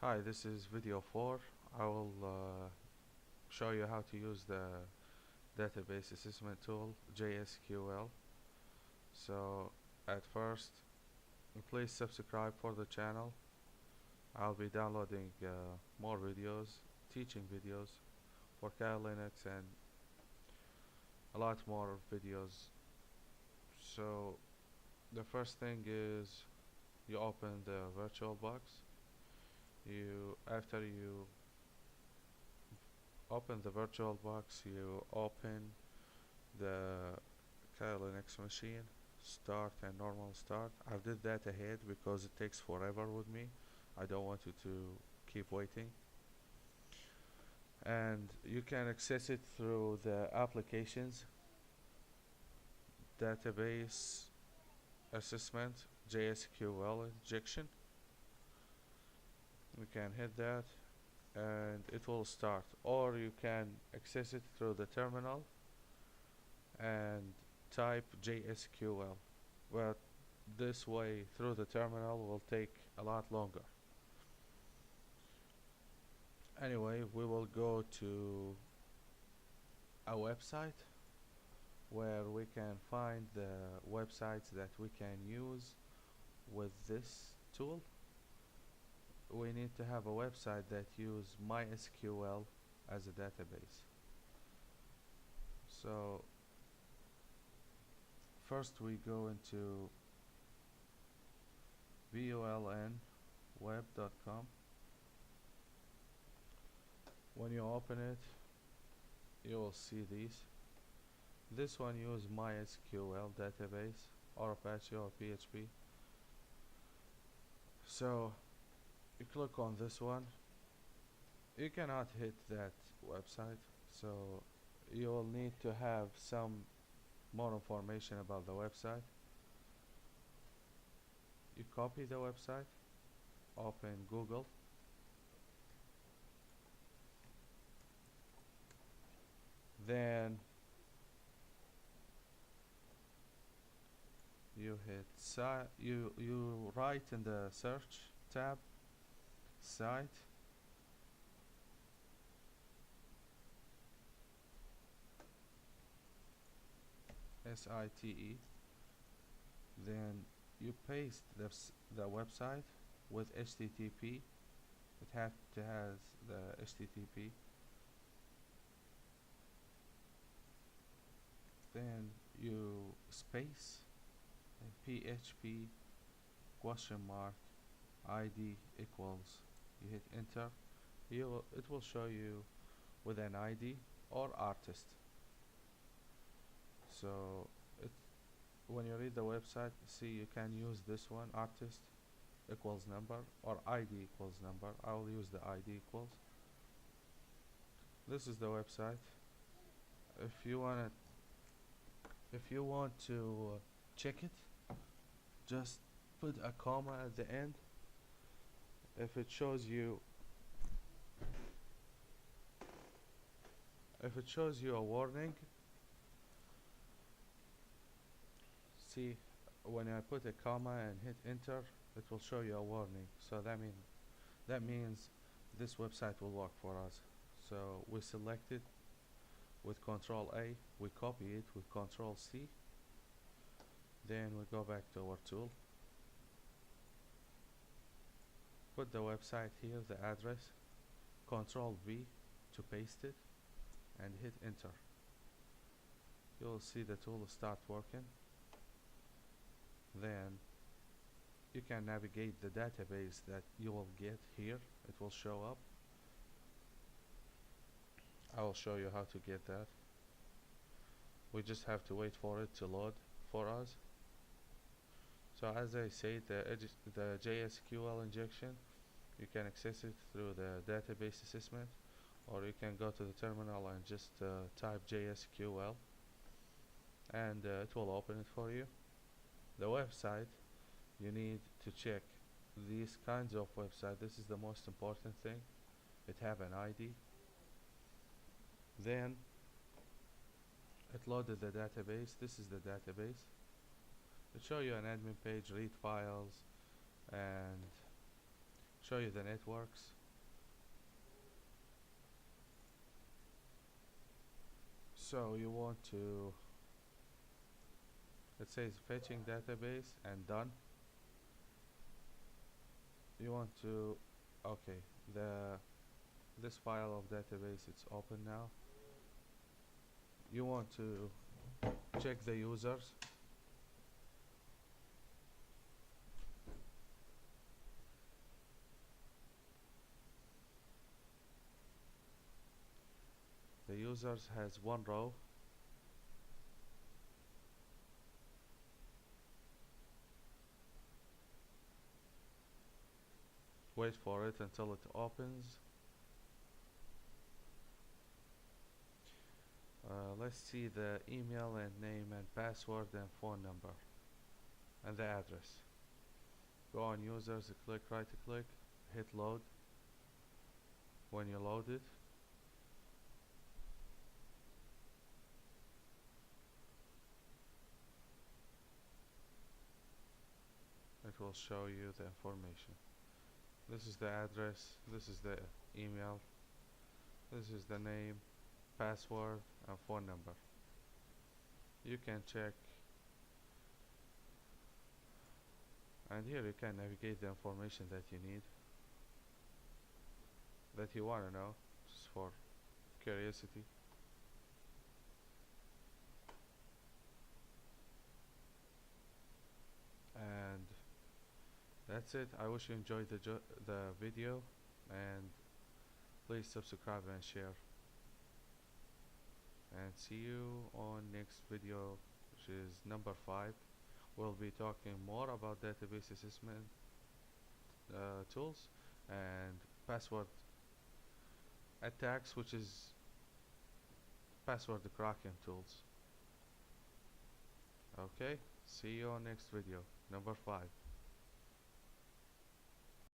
Hi, this is video 4. I will show you how to use the database assessment tool JSQL. So at first, please subscribe for the channel. I'll be downloading more videos, teaching videos for Kali Linux and a lot more videos. So the first thing is you open the VirtualBox. After you open the VirtualBox, you open the Kali Linux machine, start and normal start. I did that ahead because it takes forever with me. I don't want you to keep waiting. And you can access it through the applications, database assessment, JSQL injection. You can hit that and it will start, or you can access it through the terminal and type JSQL. But this way through the terminal will take a lot longer. Anyway, we will go to a website where we can find the websites that we can use with this tool. We need to have a website that use MySQL as a database. So first we go into vulnweb.com. When you open it, you will see these. This one use MySQL database or Apache or PHP. So you click on this one. You cannot hit that website, so you will need to have some more information about the website. You copy the website, open Google, then you hit you write in the search tab site, SITE, then you paste the website with HTTP. It has the HTTP. Then you space and PHP question mark ID equals. You hit enter. It will show you with an ID or artist. So when you read the website, see you can use this one, artist equals number or ID equals number. I will use the ID equals. This is the website. If you want to check it, just put a comma at the end. If it shows you a warning, see, when I put a comma and hit enter, it will show you a warning. So that means this website will work for us. So we select it with Control A, we copy it with Control C, then we go back to our tool, put the website here, the address, Control V to paste it, and hit enter. You'll see the tool start working. Then you can navigate the database that you will get here. It will show up. I will show you how to get that. We just have to wait for it to load for us. So as I say, the JSQL injection, you can access it through the database assessment, or you can go to the terminal and just type JSQL and it will open it for you. The website, you need to check these kinds of websites. This is the most important thing. It have an ID. Then it loaded the database. This is the database. It show you an admin page, read files, and show you the networks. So you want to, let's say it's fetching database and done. You want to, okay, this file of database, it's open now. You want to check the users. The users has one row. Wait for it until it opens. Let's see the email and name and password and phone number and the address. Go on users, click right click, hit load. When you load it, it will show you the information. This is the address, this is the email, this is the name, password and phone number. You can check, and here you can navigate the information that you need, that you want to know, just for curiosity. And that's it. I wish you enjoyed the video, and please subscribe and share, and see you on next video, which is number 5. We'll be talking more about database assessment tools and password attacks, which is password cracking tools. Okay, see you on next video, number 5.